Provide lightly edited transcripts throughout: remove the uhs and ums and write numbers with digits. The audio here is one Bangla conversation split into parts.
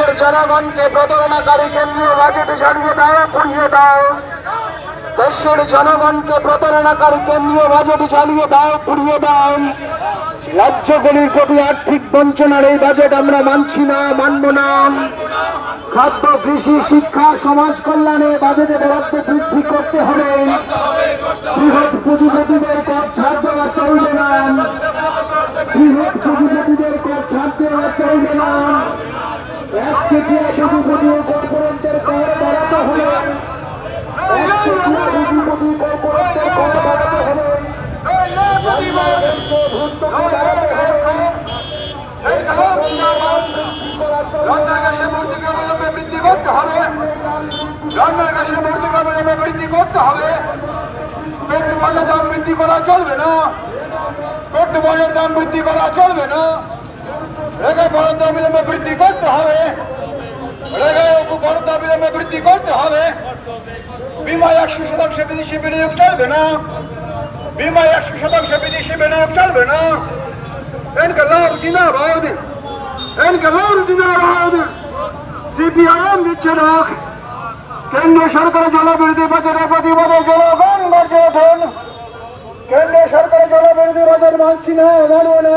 দেশের জনগণকে প্রতারণাকারী কেন্দ্রীয় বাজেট ঝাড়িয়ে দাও, পুড়িয়ে দাও। দেশের জনগণকে প্রতারণাকারী কেন্দ্রীয় বাজেট ঝালিয়ে দাও, পুড়িয়ে দাও। রাজ্যগুলির প্রতি আর্থিক বঞ্চনার এই বাজেট আমরা মানছি না, মানব না। খাদ্য, কৃষি, শিক্ষা, সমাজ কল্যাণে বাজেটে বরাদ্দ বৃদ্ধি করতে হবে। বৃহৎ পুঁজিপতিদের কর ছাড় দেওয়া চলবে না। বৃহৎ পুঁজিপতিদের কর ছাড় দেওয়া চলবে না। একচেটিয়া পুঁজিপতি ও কর্পোরেটদের কর বাড়াতে হবে। একচেটিয়া পুঁজিপতি কর্পোরেটদের কর বাড়াতে হবে। বৃদ্ধি করতে হবে। রান্নার গ্যাসের বৃদ্ধি করতে হবে। পেট্রোলের দাম বৃদ্ধি করা চলবে না। পেট্রোলের দাম বৃদ্ধি করা চলবে না। রেগায় বরাদ্দ বিলম্বে বৃদ্ধি করতে হবে। রেগায় বরাদ্দ বিলম্বে বৃদ্ধি করতে হবে। বিমায় 100% বিদেশি বিনিয়োগ চলবে না। বিমায় 100% বিদেশি বিনিয়োগ চলবে না। ইনকলাব জিন্দাবাদ, ইনকলাব জিন্দাবাদ। সিপিআইএম দিচ্ছে না। কেন্দ্রীয় সরকারের জনবিরোধী বাজেটের প্রতিবাদে জনগণ গর্জে ওঠেন। কেন্দ্রীয় সরকারের জনবিরোধী বাজেট মানছি না, মানব না।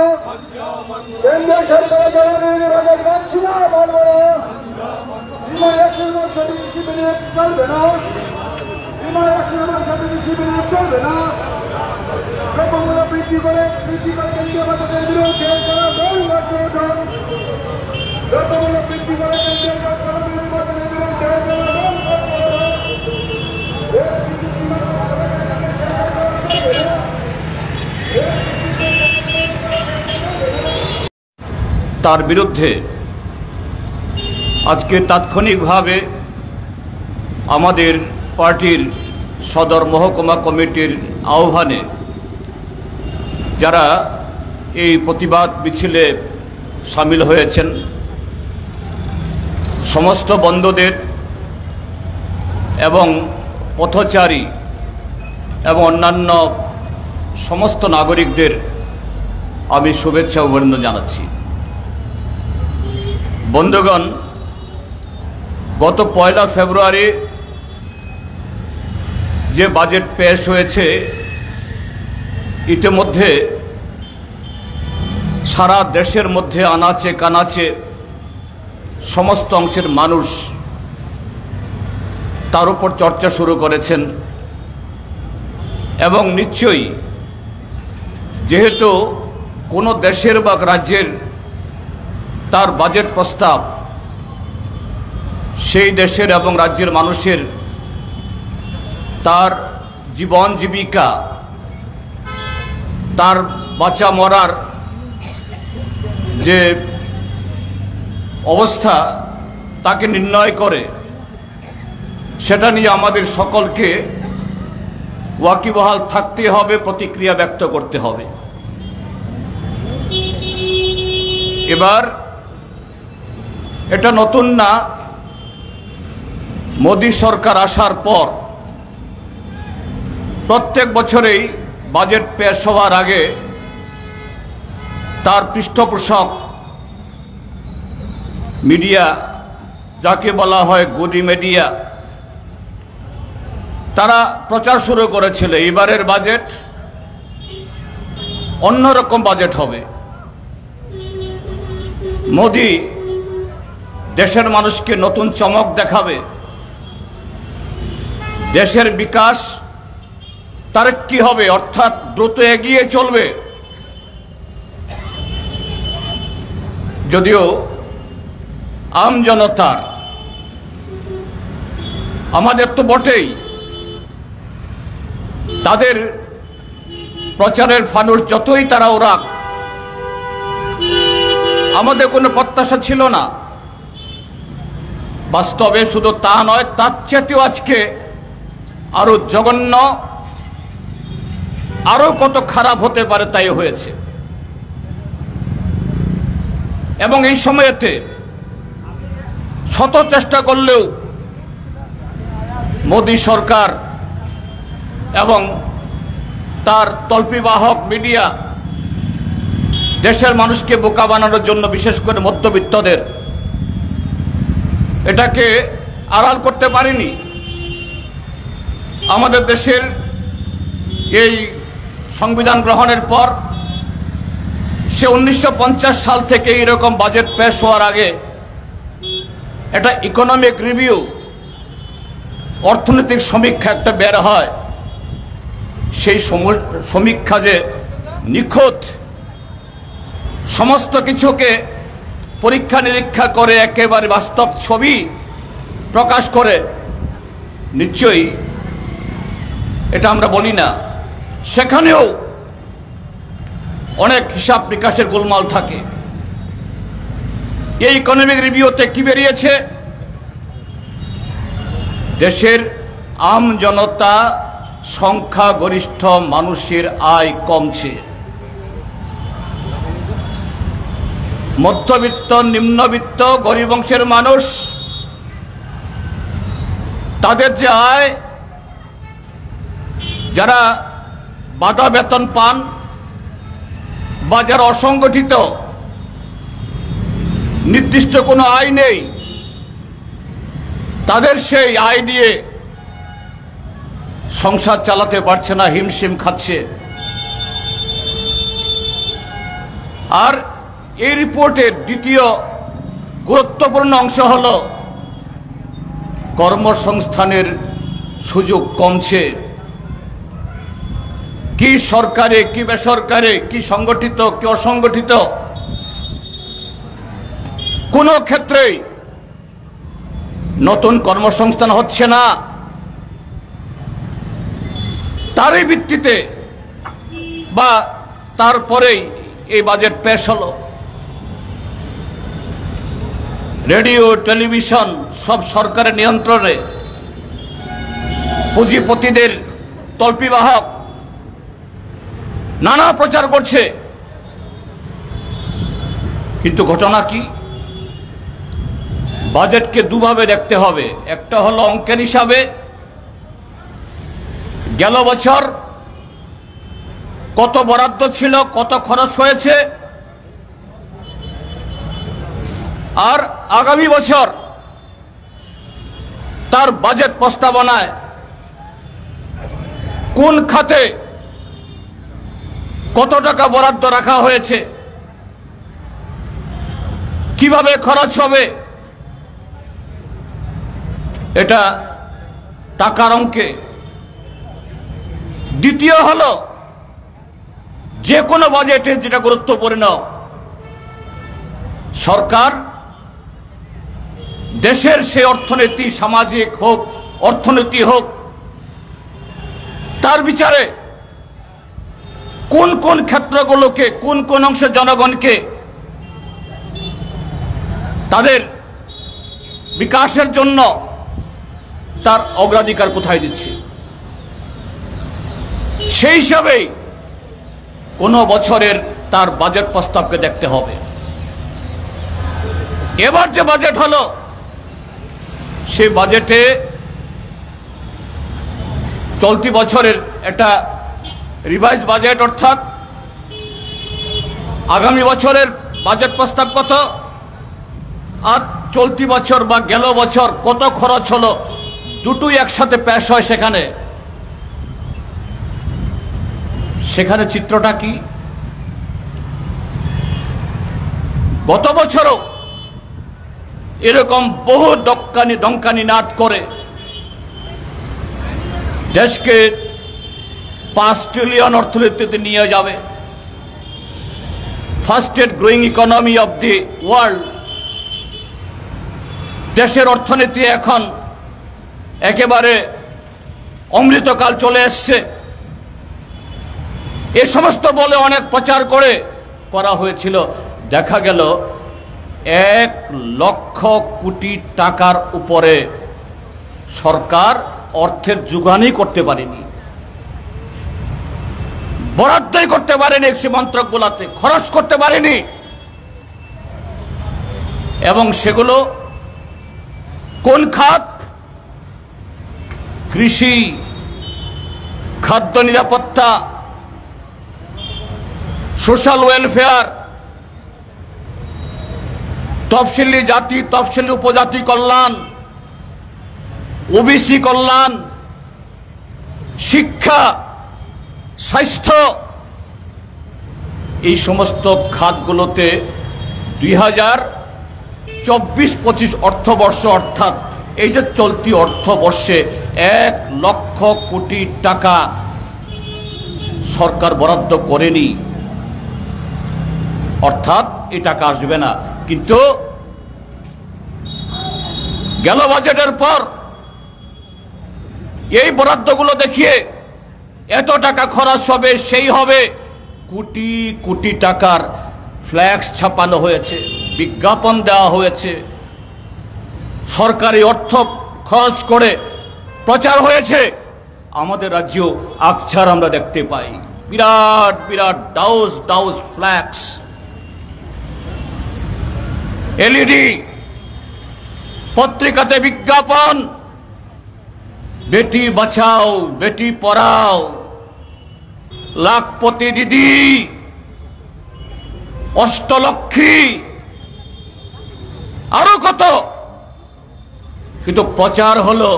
কেন্দ্রীয় সরকারের জনবিরোধী বাজেট মানছি না, মানব না। বিমায় 100% বিদেশি বিনিয়োগ চলবে না। বিমায় 100% বিদেশি বিনিয়োগ চলবে না। দ্রব্যমূল্য বৃদ্ধি করে কেন্দ্রীয় বাজেটের বিরুদ্ধে জনগণ গর্জে ওঠেন। দ্রব্যমূল্য বৃদ্ধি করে কেন্দ্রীয় বাজেটের বিরুদ্ধে জনগণ তার বিরুদ্ধে আজকে তাৎক্ষণিকভাবে আমাদের পার্টির সদর মহকুমা কমিটির আহ্বানে যারা এই প্রতিবাদ মিছিলে সামিল হয়েছেন সমস্ত বন্ধুদের এবং পথচারী এবং অন্যান্য সমস্ত নাগরিকদের আমি শুভেচ্ছা ও অভিনন্দন জানাচ্ছি। বন্ধুগণ, গত 1 ফেব্রুয়ারি যে বাজেট পেশ হয়েছে ইতিমধ্যে সারা দেশের মধ্যে আনাচে কানাচে সমস্ত অংশের মানুষ তার উপর চর্চা শুরু করেছেন এবং নিশ্চয়ই যেহেতু কোনো দেশের বা রাজ্যের তার বাজেট প্রস্তাব সেই দেশের এবং রাজ্যের মানুষের তার জীবন জীবিকা তার বাঁচা মরার যে অবস্থা তাকে নির্ণয় করে সেটা নিয়ে আমাদের সকলকে ওয়াকিবহাল থাকতে হবে, প্রতিক্রিয়া ব্যক্ত করতে হবে। এবার এটা নতুন না, মোদী সরকার আসার পর প্রত্যেক বছরেই বাজেট পেশ হওয়ার আগে তার পৃষ্ঠপোষক মিডিয়া, যাকে বলা হয় গদি মিডিয়া, তারা প্রচার শুরু করেছিল এবারের বাজেট অন্যরকম বাজেট হবে। মোদি দেশের মানুষকে নতুন চমক দেখাবে, দেশের বিকাশ তারক্কি হবে, অর্থাৎ দ্রুত এগিয়ে চলবে। যদিও আম জনতার, আমাদের তো বটেই, তাদের প্রচারের ফানুস যতই তারা ওরাক, আমাদের কোনো প্রত্যাশা ছিল না। বাস্তবে শুধু তা নয়, তার চেয়েও আজকে আরো জঘন্য, আরো কত খারাপ হতে পারে তাই হয়েছে। এবং এই সময়েতে শত চেষ্টা করলেও মোদী সরকার এবং তার তল্পিবাহক মিডিয়া দেশের মানুষকে বোকা বানানোর জন্য, বিশেষ করে মধ্যবিত্তদের এটাকে আড়াল করতে পারেনি। আমাদের দেশের এই সংবিধান গ্রহণের পর সে 1950 সাল থেকে এরকম বাজেট পেশ হওয়ার আগে একটা ইকোনমিক রিভিউ, অর্থনৈতিক সমীক্ষা একটা বের হয়। সেই সমীক্ষা যে নিখুঁত, সমস্ত কিছুকে পরীক্ষা নিরীক্ষা করে একেবারে বাস্তব ছবি প্রকাশ করে, নিশ্চয়ই এটা আমরা বলি না, সেখানেও অনেক হিসাব নিকাশের গোলমাল থাকে। এই ইকোনমিক রিভিউতে কি বেরিয়েছে? দেশের আম জনতা, সংখ্যাগরিষ্ঠ মানুষের আয় কমছে। মধ্যবিত্ত, নিম্নবিত্ত, গরিব অংশের মানুষ, তাদের যে আয়, যারা বাধা বেতন পান বা যারা অসংগঠিত, নির্দিষ্ট কোনো আয় নেই, তাদের সেই আয় দিয়ে সংসার চালাতে পারছে না, হিমশিম খাচ্ছে। আর এই রিপোর্টের দ্বিতীয় গুরুত্বপূর্ণ অংশ হল কর্মসংস্থানের সুযোগ কমছে। কি সরকারি, কি বেসরকারি, কি সংগঠিত, কি অসংগঠিত, কোনো ক্ষেত্রেই নতুন কর্মসংস্থান হচ্ছে না। তারই ভিত্তিতে বা তারপরেই এই বাজেট পেশ হলো। রেডিও, টেলিভিশন সব সরকারের নিয়ন্ত্রণে, পুঁজিপতিদের তল্পিবাহক, নানা প্রচার করছে। কিন্তু ঘটনা কি? বাজেটকে দুভাবে দেখতে হবে। একটা হলো অঙ্কের হিসাবে, গেল বছর কত বরাদ্দ ছিল, কত খরচ হয়েছে, আর আগামী বছর তার বাজেট প্রস্তাবনায় কোন খাতে কত টাকা বরাদ্দ রাখা হয়েছে, কিভাবে খরচ হবে, এটা টাকার অঙ্কে। দ্বিতীয় হলো যে কোনো বাজেটে যেটা গুরুত্বপূর্ণ, সরকার দেশের সে অর্থনীতি, সামাজিক হোক, অর্থনীতি হোক, তার বিচারে কোন কোন ক্ষেত্রগুলোকে, কোন কোন অংশের জনগণকে তাদের বিকাশের জন্য তার অগ্রাধিকার কোথায় দিচ্ছে, সেই হিসাবেই কোনো বছরের তার বাজেট প্রস্তাবকে দেখতে হবে। এবার যে বাজেট হলো, সেই বাজেটে চলতি বছরের একটা রিভাইজ বাজেট, অর্থাৎ আগামী বছরের বাজেট প্রস্তাব কত, আর চলতি বছর বা গেল বছর কত খরচ হলো, দুটোই একসাথে পেশ হয়। সেখানে চিত্রটা কি? গত বছরও এরকম বহু ডঙ্কানি নাদ করে দেশকে 5 ট্রিলিয়ন অর্থনীতিতে নিয়ে যাবে, fastest growing economy of the world. দেশের অর্থনীতি এখন একেবারে অমৃতকাল চলে এসছে, এ সমস্ত বলে অনেক প্রচার করা হয়েছিল। দেখা গেল 1 লক্ষ কোটি টাকার উপরে সরকার অর্থের যোগানই করতে পারেনি, বরাদ্দই করতে পারেনি, সে মন্ত্রকগুলোতে খরচ করতে পারেনি। এবং সেগুলো কোন খাত? কৃষি, খাদ্য নিরাপত্তা, সোশ্যাল ওয়েলফেয়ার, তফসিলি জাতি তফসিলি উপজাতি কল্যাণ, ওবিসি কল্যাণ, শিক্ষা, স্বাস্থ্য, এই সমস্ত খাতগুলোতে 2024-25 অর্থবর্ষ অর্থাৎ এই যে চলতি অর্থবর্ষে 1 লক্ষ কোটি টাকা সরকার বরাদ্দ করেনি, অর্থাৎ এই টাকা আসবে না। কিন্তু গেল বাজেটের পর এই বরাদ্দগুলো দেখিয়ে এত টাকা খরচ হবে, সেই হবে, কোটি কোটি টাকার ফ্ল্যাক্স ছাপানো হয়েছে, বিজ্ঞাপন দেওয়া হয়েছে, সরকারি অর্থ খরচ করে প্রচার হয়েছে। আমাদের রাজ্যেও আকছার আমরা দেখতে পাই, বিরাট বিরাট ডাউজ ডাউজ ফ্ল্যাক্স, এলইডি, পত্রিকাতে বিজ্ঞাপন, বেটি বাঁচাও বেটি পড়াও, লাখপতি দিদি, অষ্টলক্ষ্মী, আরো কত। কিন্তু প্রচার হলো,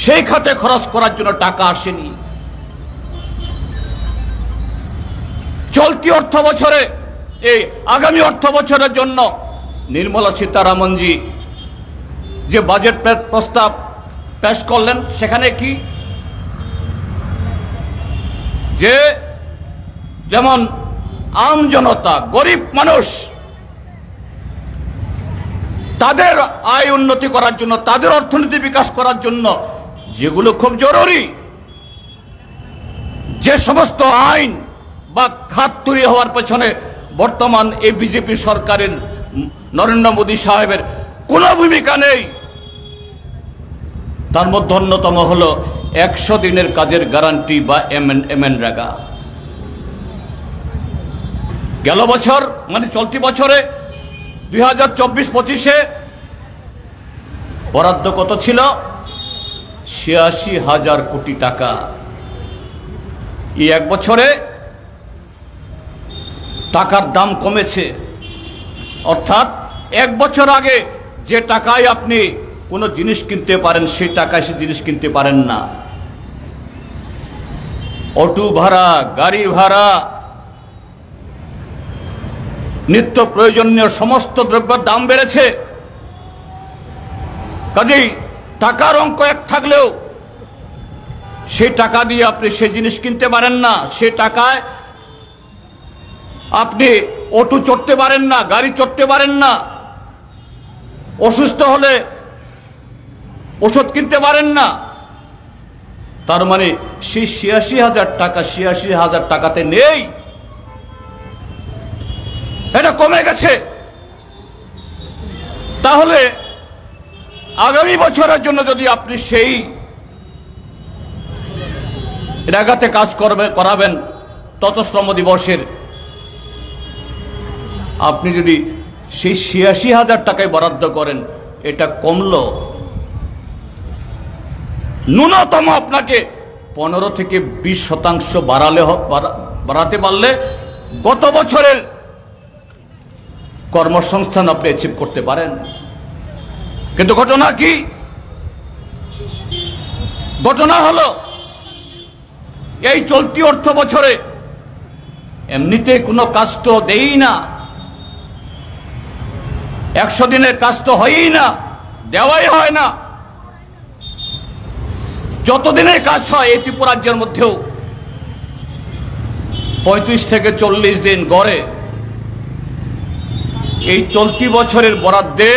সেই খাতে খরচ করার জন্য টাকা আসেনি। চলতি অর্থ বছরে, এই আগামী অর্থ বছরের জন্য নির্মলা সীতারামনজি যে বাজেট প্রস্তাব পেশ করলেন, সেখানে কি যে যেমন আম জনতা, গরিব মানুষ, তাদের আয় উন্নতি করার জন্য, তাদের অর্থনীতি বিকাশ করার জন্য যেগুলো খুব জরুরি, যে সমস্ত আইন বা খাত তৈরি হওয়ার পেছনে বর্তমান এই বিজেপি সরকারের, নরেন্দ্র মোদী সাহেবের কোনো ভূমিকা নেই, তার মধ্যে অন্যতম হলো 100 দিনের কাজের গ্যারান্টি বা এমএনরেগা। গেল বছর মানে চলতি বছরে 2024-25-এ বরাদ্দ কত ছিল? 86,000 কোটি টাকা। এই 1 বছরে টাকার দাম কমেছে, অর্থাৎ 1 বছর আগে যে টাকায় আপনি কোনো জিনিস কিনতে পারেন, সেই টাকায় সে জিনিস কিনতে পারেন না। অটো ভাড়া, গাড়ি ভাড়া, নিত্য প্রয়োজনীয় সমস্ত দ্রব্যের দাম বেড়েছে। কাজেই টাকার অঙ্ক এক থাকলেও সেই টাকা দিয়ে আপনি সেই জিনিস কিনতে পারেন না, সে টাকায় আপনি অটো চড়তে পারেন না, গাড়ি চড়তে পারেন না, অসুস্থ হলে ওষুধ কিনতে পারেন না। তার মানে সেই 86,000 টাকা 86,000 টাকাতে নেই, এটা কমে গেছে। তাহলে আগামী বছরের জন্য যদি আপনি সেই জায়গাতে কাজ করাবেন তত শ্রম দিবসের, আপনি যদি সেই 86,000 টাকায় বরাদ্দ করেন, এটা কমলো। ন্যূনতম আপনাকে 15 থেকে 20% বাড়াতে পারলে গত বছরের কর্মসংস্থান আপনি অ্যাচিভ করতে পারেন। কিন্তু ঘটনা কি? ঘটনা হলো এই চলতি অর্থ বছরে এমনিতে কোনো কাজ তো দেই না, 100 দিনের কাজ তো হয়ই না, দেওয়াই হয় না। যতদিনের কাজ হয় এই ত্রিপুরা রাজ্যের মধ্যেও 35 থেকে 40 দিন গড়ে। এই চলতি বছরের বরাদ্দে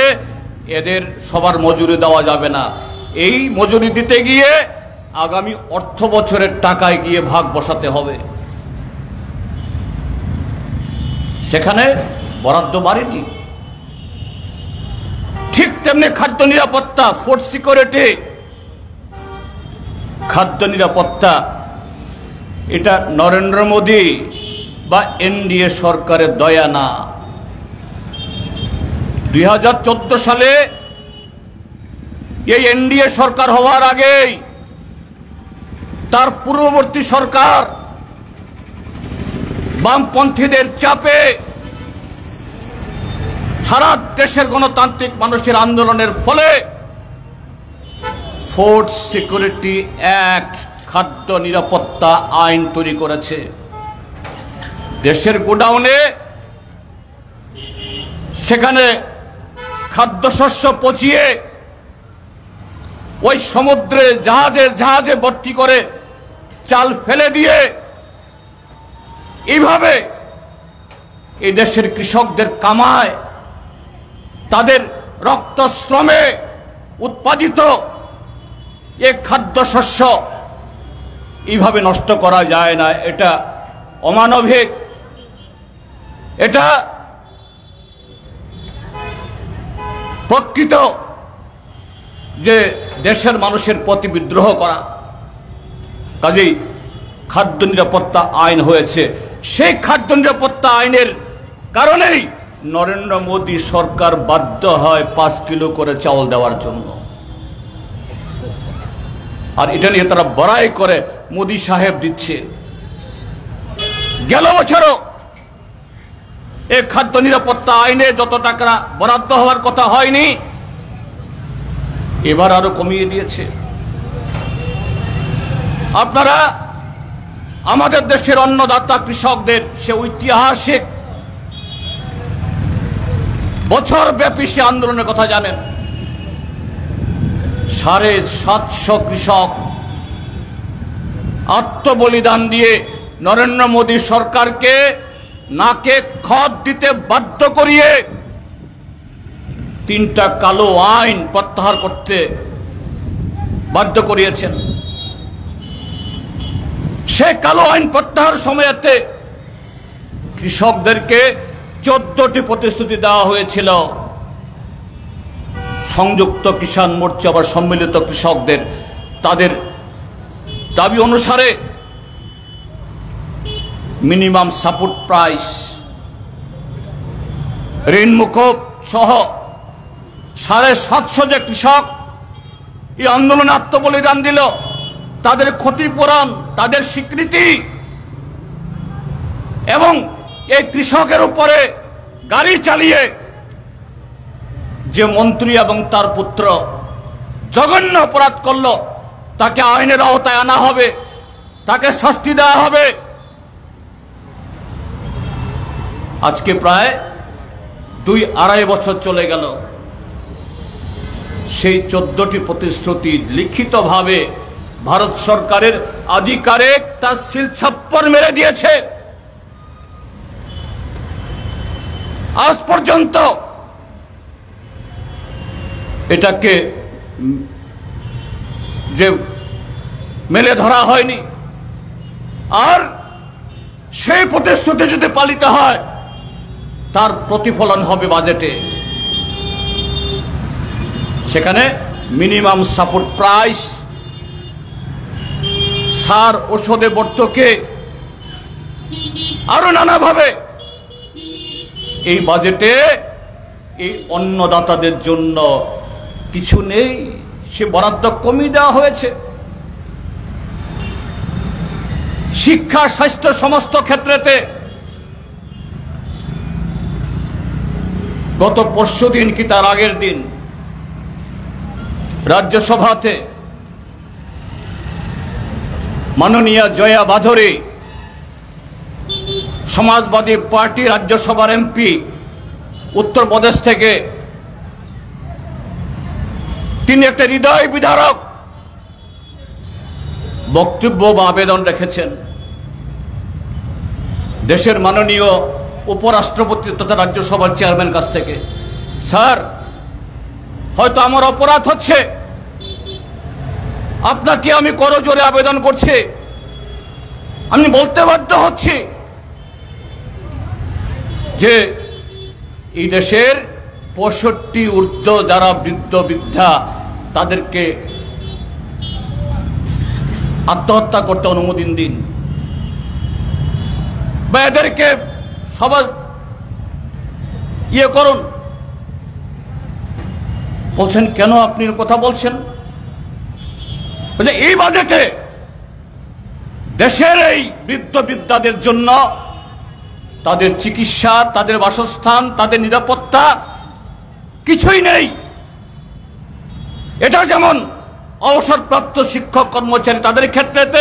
এদের সবার মজুরি দেওয়া যাবে না। এই মজুরি দিতে গিয়ে আগামী অর্থ বছরের টাকায় গিয়ে ভাগ বসাতে হবে, সেখানে বরাদ্দ বাড়েনি। ঠিক তেমনি খাদ্য নিরাপত্তা, ফুড সিকিউরিটি, খাদ্য নিরাপত্তা, এটা নরেন্দ্র মোদী বা এনডিএ সরকারের দয়া না। 2014 সালে এই এনডিএ সরকার হওয়ার আগেই তার পূর্ববর্তী সরকার বামপন্থীদের চাপে সারা দেশের গণতান্ত্রিক মানুষের আন্দোলনের ফলে ফুড সিকিউরিটি অ্যাক্ট, খাদ্য নিরাপত্তা আইন তৈরি করেছে। দেশের গোডাউনে সেখানে খাদ্যশস্য পচিয়ে ওই সমুদ্রে জাহাজে ভর্তি করে চাল ফেলে দিয়ে এইভাবে এই দেশের কৃষকদের কামায়, তাদের রক্ত শ্রমে উৎপাদিত এই খাদ্যশস্য এইভাবে নষ্ট করা যায় না। এটা অমানবিক, এটা প্রকৃত যে দেশের মানুষের প্রতি বিদ্রোহ করা। কাজেই খাদ্য নিরাপত্তা আইন হয়েছে। সেই খাদ্য নিরাপত্তা আইনের কারণেই নরেন্দ্র মোদী সরকার বাধ্য হয় 5 কিলো করে চাউল দেওয়ার জন্য। আর এটা নিয়ে তারা বড়াই করে মোদী সাহেব দিচ্ছে। গেল বছরও এই খাদ্য নিরাপত্তা আইনে যত টাকা বরাদ্দ হওয়ার কথা হয়নি, এবার আরো কমিয়ে দিয়েছে। আপনারা আমাদের দেশের অন্নদাতা কৃষকদের সে ঐতিহাসিক বছর ব্যাপী সে আন্দোলনের কথা জানেন। 750 কৃষক আত্মবলিদান দিয়ে নরেন্দ্র মোদী সরকারকে নাকে খত দিতে বাধ্য করিয়ে 3টা কালো আইন প্রত্যাহার করতে বাধ্য করিয়েছেন। সে কালো আইন প্রত্যাহার সময়েতে কৃষকদেরকে 14টি প্রতিশ্রুতি দেওয়া হয়েছিল। সংযুক্ত কিষাণ মোর্চা বা সম্মিলিত কৃষকদের তাদের দাবি অনুসারে মিনিমাম সাপোর্ট প্রাইস, ঋণ মুকুব সহ 750 যে কৃষক এই আন্দোলনে আত্মবলিদান দিল, তাদের ক্ষতিপূরণ, তাদের স্বীকৃতি এবং এই কৃষকের উপরে গাড়ি চালিয়ে যে মন্ত্রী এবং তার পুত্র জঘন্য অপরাধ করল, তাকে আইনের আওতায় আনা হবে, তাকে শাস্তি দেওয়া হবে। আজকে প্রায় 2-2.5 বছর চলে গেল। সেই 14টি প্রতিশ্রুতি লিখিতভাবে ভারত সরকারের আধিকারিক তার শিলছাপ্পর মেরে দিয়েছে। আজ পর্যন্ত এটাকে যে মেলে ধরা হয়নি। আর সেই প্রতিশ্রুতি যদি পালিত হয়, তার প্রতিফলন হবে বাজেটে। সেখানে মিনিমাম সাপোর্ট প্রাইস, সার ঔষধে ভর্তুকি, আরো নানাভাবে এই বাজেটে এই অন্নদাতাদের জন্য কিছু নেই। সে বরাদ্দ কমিয়ে দেওয়া হয়েছে। শিক্ষা, স্বাস্থ্য সমস্ত ক্ষেত্রেতে গত পরশুদিন কি তার আগের দিন রাজ্যসভাতে মাননীয়া জয়া বাধরে, সমাজবাদী পার্টি রাজ্যসভার এমপি উত্তরপ্রদেশ থেকে, তিনি একটা হৃদয় বিদারক বক্তব্য বা আবেদন রেখেছেন দেশের মাননীয় উপরাষ্ট্রপতি তথা রাজ্যসভার চেয়ারম্যান কাছ থেকে। স্যার, হয়তো আমার অপরাধ হচ্ছে, আপনাকে আমি করজোরে আবেদন করছি, আমি বলতে বাধ্য হচ্ছি যে এই দেশের 65 ঊর্ধ্ব যারা বৃদ্ধ বৃদ্ধা, তাদেরকে আত্মহত্যা করতে অনুমতি দিন, বা এদেরকে সবার করুন। বলছেন কেন আপনি কথা বলছেন? এই বাজেটে দেশের এই বৃদ্ধ বৃদ্ধাদের জন্য তাদের চিকিৎসা, তাদের বাসস্থান, তাদের নিরাপত্তা কিছুই নেই। এটা যেমন অবসরপ্রাপ্ত শিক্ষক কর্মচারী তাদের ক্ষেত্রে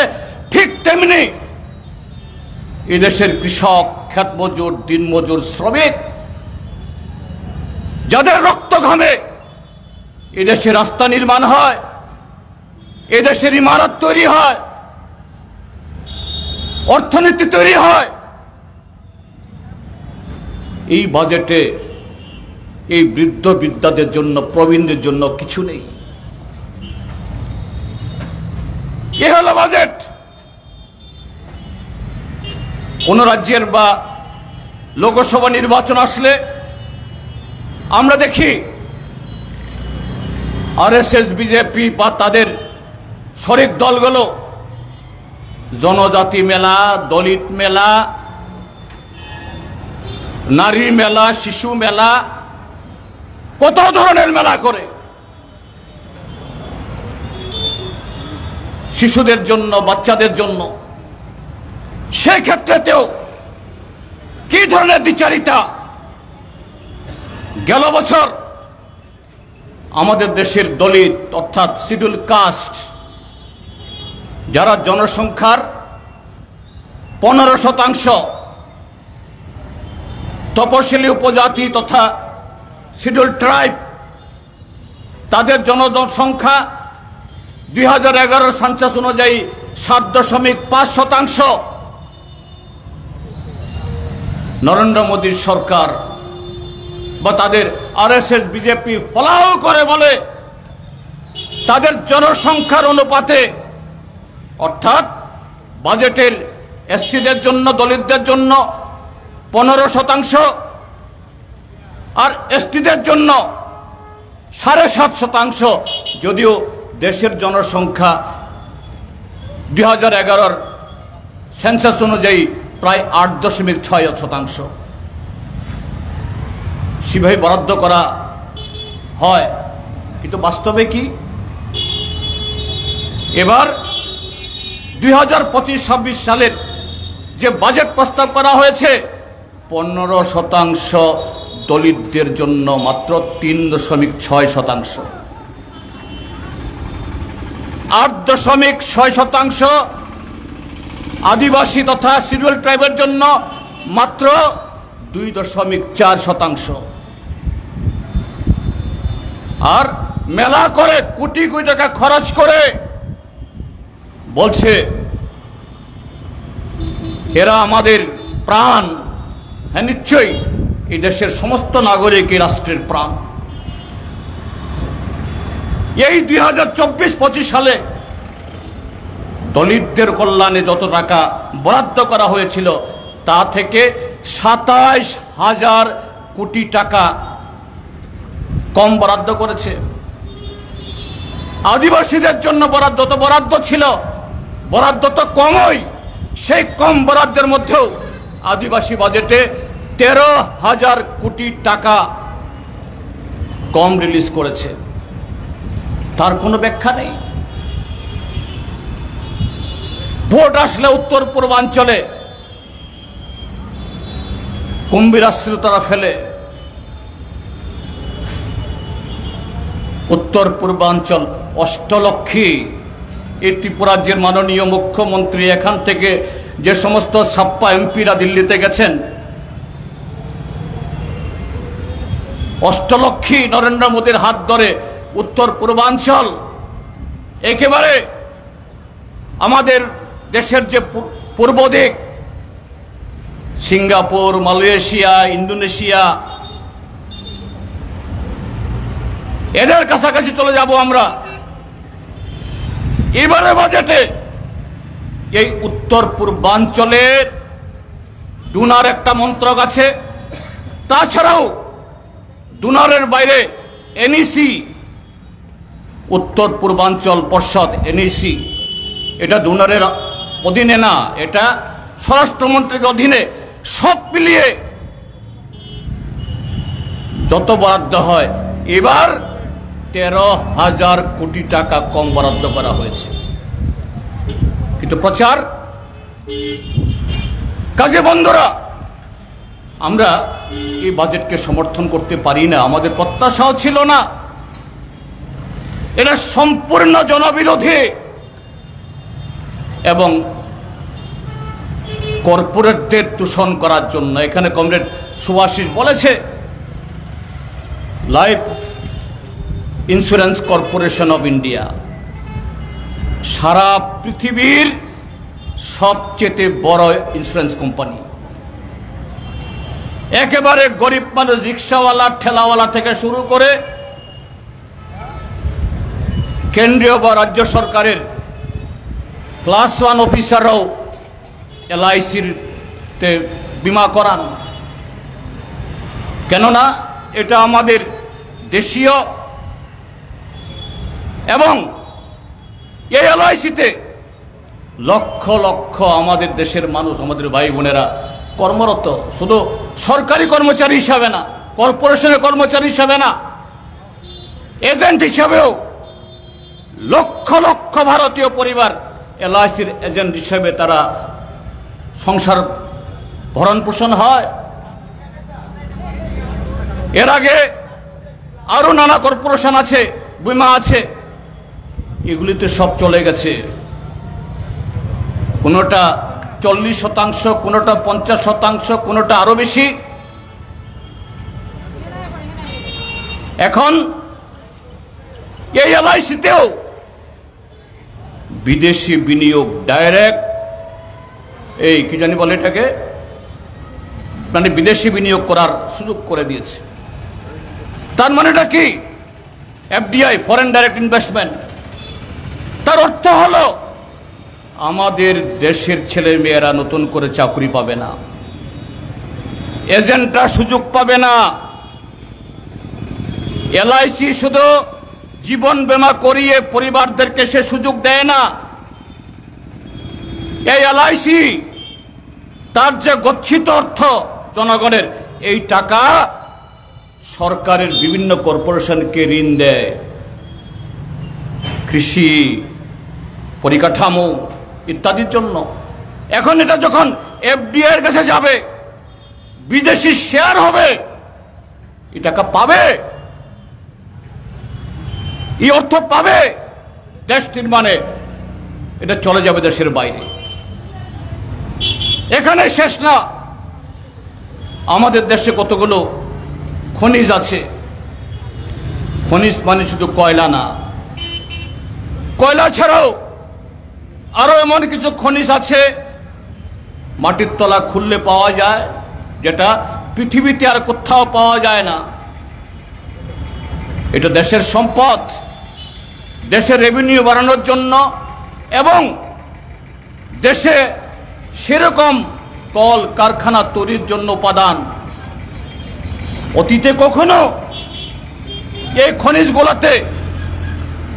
ঠিক তেমনি এদেশের কৃষক, ক্ষেত মজুর, দিনমজুর, শ্রমিক, যাদের রক্ত ঘামে এদেশে রাস্তা নির্মাণ হয়, এদেশের ইমারত তৈরি হয়, অর্থনীতি তৈরি হয়, এই বাজেটে এই বৃদ্ধ বিদ্যাদের জন্য, প্রবীণদের জন্য কিছু নেই। এ হলো বাজেট। কোন রাজ্যের বা লোকসভা নির্বাচন আসলে আমরা দেখি আরএসএস, বিজেপি বা তাদের শরিক দলগুলো জনজাতি মেলা, দলিত মেলা, নারী মেলা, শিশু মেলা, কত ধরনের মেলা করে। শিশুদের জন্য, বাচ্চাদের জন্য। সেই ক্ষেত্রেতেও কি ধরনের দ্বিচারিতা! গেল বছর আমাদের দেশের দলিত অর্থাৎ শিডিউল কাস্ট, যারা জনসংখ্যার 15%, তপশিলি উপজাতি তথা শিডিউল ট্রাইব, তাদের জনসংখ্যা 2011 সেন্সাস অনুযায়ী 7.5%। নরেন্দ্র মোদীর সরকার বা তাদের আরএসএস, বিজেপি ফলাও করে বলে তাদের জনসংখ্যার অনুপাতে অর্থাৎ বাজেটের এসসিদের জন্য, দলিতদের জন্য 15%, আর এসটিদের জন্য 7.5%। যদিও দেশের জনসংখ্যা 2011 সেন্সাস অনুযায়ী প্রায় 8.6%। সেভাবে বরাদ্দ করা হয়, কিন্তু বাস্তবে কি? এবার 2025-26 সালের যে বাজেট প্রস্তাব করা হয়েছে 15% দলিতদের জন্য, মাত্র 3.6%। 8.6% আদিবাসী তথা শিডিউল ট্রাইবের জন্য, মাত্র 2.4%। আর মেলা করে কোটি কোটি টাকা খরচ করে বলছে এরা আমাদের প্রাণ। হ্যাঁ, নিশ্চয়ই এই দেশের সমস্ত নাগরিক এই রাষ্ট্রের প্রাণ। এই 2024-25 সালে দলিতদের কল্যাণে যত টাকা বরাদ্দ করা হয়েছিল তা থেকে 27,000 কোটি টাকা কম বরাদ্দ করেছে। আদিবাসীদের জন্য বরাদ্দ ছিল, বরাদ্দ তো কমই। সেই কম বরাদ্দের মধ্যেও আদিবাসী বাজেটে 13,000 কোটি টাকা কম রিলিজ করেছে। তার কোনো ব্যাখ্যা নেই। ভোট আসলে উত্তর পূর্বাঞ্চলে কুম্ভীরাশ্রু তারা ফেলে। উত্তর পূর্বাঞ্চল অষ্টলক্ষী। এই ত্রিপুরা রাজ্যের মাননীয় মুখ্যমন্ত্রী এখান থেকে যে সমস্ত ছাপ্পা এমপিরা দিল্লিতে গেছেন, অষ্টলক্ষী নরেন্দ্র মোদীর হাত ধরে উত্তর পূর্বাঞ্চল একেবারে আমাদের দেশের যে পূর্ব দিক, সিঙ্গাপুর, মালয়েশিয়া, ইন্দোনেশিয়া, এদের কাছাকাছি চলে যাব আমরা। এবারে বাজেটে এই উত্তর পূর্বাঞ্চলের ডুনার একটা মন্ত্রক আছে, তাছাড়াও ডুনারের বাইরে এনইসি, উত্তর পূর্বাঞ্চল পর্ষদ, এনইসি, এটা ডুনারের অধীনে না, এটা স্বরাষ্ট্রমন্ত্রীর অধীনে। সব মিলিয়ে যত বরাদ্দ হয় এবার 13,000 কোটি টাকা কম বরাদ্দ করা হয়েছে। কিন্তু প্রচার কাজে বন্ধুরা, আমরা এই বাজেটকে সমর্থন করতে পারি না, আমাদের প্রত্যাশাও ছিল না। এটা সম্পূর্ণ জনবিরোধী এবং কর্পোরেটদের দূষণ করার জন্য। এখানে কমরেড সুভাষিস বলেছে, Life Insurance Corporation of India সারা পৃথিবীর সবচেয়ে বড় ইন্স্যুরেন্স কোম্পানি। একেবারে গরিব মানুষ, রিক্সাওয়ালা, ঠেলাওয়ালা থেকে শুরু করে কেন্দ্রীয় বা রাজ্য সরকারের ক্লাস 1 অফিসাররাও LICর তে বিমা করান। কেননা এটা আমাদের দেশীয়, এবং এই LICতে লক্ষ লক্ষ আমাদের দেশের মানুষ, আমাদের ভাই বোনেরা কর্মরত, শুধু সরকারি কর্মচারী হিসাবে না, কর্পোরেশনের কর্মচারী হিসাবে না, এজেন্ট হিসাবেও লক্ষ লক্ষ ভারতীয় পরিবার LICর এজেন্ট হিসাবে তারা সংসার ভরণ পোষণ হয়। এর আগে আরো নানা কর্পোরেশন আছে, বিমা আছে, এগুলিতে সব চলে গেছে। কোনোটা 40%, কোনোটা 50%, কোনোটা আরো বেশি। এখন এই LICতেও বিদেশি বিনিয়োগ ডাইরেক্ট, এই কি জানি বলে এটাকে, মানে বিদেশি বিনিয়োগ করার সুযোগ করে দিয়েছে। তার মানেটা কি? FDI, foreign direct investment. তার অর্থ হলো আমাদের দেশের ছেলে মেয়েরা নতুন করে চাকরি পাবে না, এজেন্টরা সুযোগ পাবে না। LIC শুধু জীবন বীমা করিয়ে পরিবারদেরকে সে সুযোগ দেয় না। এই LIC তার যে গচ্ছিত অর্থ জনগণের, এই টাকা সরকারের বিভিন্ন কর্পোরেশনকে ঋণ দেয়, কৃষি, পরিকাঠামো ইত্যাদির জন্য। এখন এটা যখন FDI এর কাছে যাবে, বিদেশি শেয়ার হবে, এই টাকা পাবে, এই অর্থ পাবে দেশ নির্মাণে, এটা চলে যাবে দেশের বাইরে। এখানে শেষ না, আমাদের দেশে কতগুলো খনিজ আছে। খনিজ মানে শুধু কয়লা না, কয়লা ছাড়াও আরো এমন কিছু খনিজ আছে মাটির তলা খুললে পাওয়া যায়, যেটা পৃথিবীতে আর কোথাও পাওয়া যায় না। এটা দেশের সম্পদ, দেশের রেভিনিউ বাড়ানোর জন্য, এবং দেশে সেরকম কল কারখানা তৈরির জন্য উপাদান। অতীতে কখনো এই খনিজগুলোতে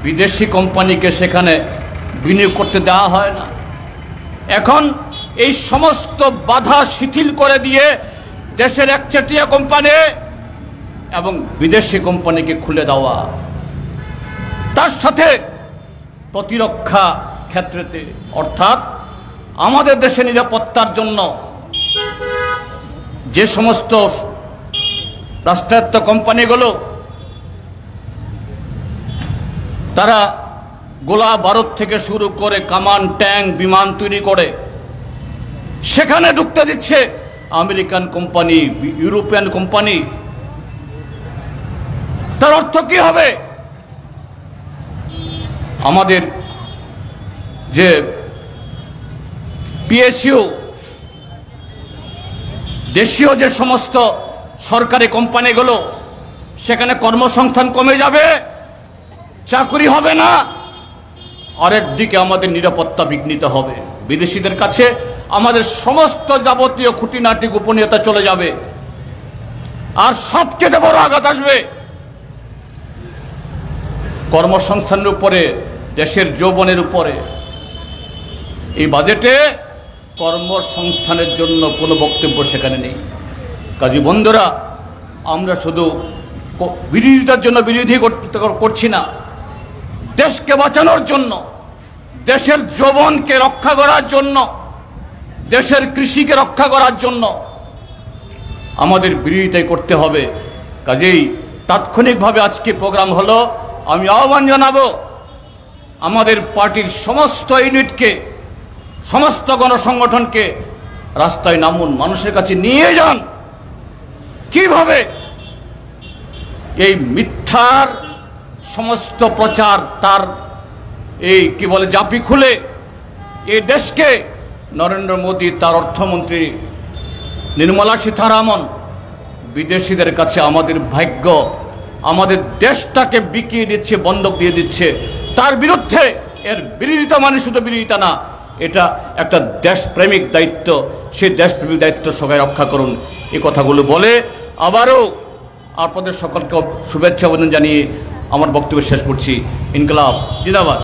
বিদেশি কোম্পানিকে সেখানে বিনিয়োগ করতে দেওয়া হয় না। এখন এই সমস্ত বাধা শিথিল করে দিয়ে দেশের একচেটিয়া কোম্পানি এবং বিদেশি কোম্পানিকে খুলে দেওয়া, তার সাথে প্রতিরক্ষা ক্ষেত্রেতে, অর্থাৎ আমাদের দেশের নিরাপত্তার জন্য যে সমস্ত রাষ্ট্রায়ত্ত কোম্পানিগুলো তারা গোলা বারুদ থেকে শুরু করে কামান, ট্যাঙ্ক, বিমান তৈরি করে, সেখানে ঢুকতে দিচ্ছে আমেরিকান কোম্পানি, ইউরোপিয়ান কোম্পানি। তার অর্থ কি হবে? আমাদের যে PSU, দেশীয় যে সমস্ত সরকারি কোম্পানিগুলো, সেখানে কর্মসংস্থান কমে যাবে, চাকরি হবে না। আরেকদিকে আমাদের নিরাপত্তা বিঘ্নিত হবে, বিদেশিদের কাছে আমাদের সমস্ত যাবতীয় খুঁটিনাটি গোপনীয়তা চলে যাবে। আর সবচেয়ে বড় আঘাত আসবে কর্মসংস্থানের উপরে, দেশের যৌবনের উপরে। এই বাজেটে কর্মসংস্থানের জন্য কোনো বক্তব্য সেখানে নেই। কাজী বন্ধুরা, আমরা শুধু বিরোধিতার জন্য বিরোধী করছি না, দেশকে বাঁচানোর জন্য, দেশের যৌবনকে রক্ষা করার জন্য, দেশের কৃষিকে রক্ষা করার জন্য আমাদের বিরোধিতাই করতে হবে। কাজেই তাৎক্ষণিকভাবে আজকে প্রোগ্রাম হলো, আমি আহ্বান জানাবো আমাদের পার্টির সমস্ত ইউনিটকে, সমস্ত গণসংগঠনকে রাস্তায় নামুন, মানুষের কাছে নিয়ে যান কিভাবে এই মিথ্যার সমস্ত প্রচার তার এই কি বলে জাপি খুলে এই দেশকে নরেন্দ্র মোদী, তার অর্থমন্ত্রী নির্মলা সীতারামন বিদেশিদের কাছে আমাদের ভাগ্য, আমাদের দেশটাকে বিকিয়ে দিচ্ছে, বন্ধক দিয়ে দিচ্ছে। তার বিরুদ্ধে এর বিরোধিতা মানে শুধু বিরোধিতা না, এটা একটা দেশপ্রেমিক দায়িত্ব। সেই দেশপ্রেমিক দায়িত্ব সবাই রক্ষা করুন। এই কথাগুলো বলে আবারও আপনাদের সকলকে শুভেচ্ছা অভিনন্দন জানিয়ে আমার বক্তব্য শেষ করছি। ইনকলাব জিন্দাবাদ।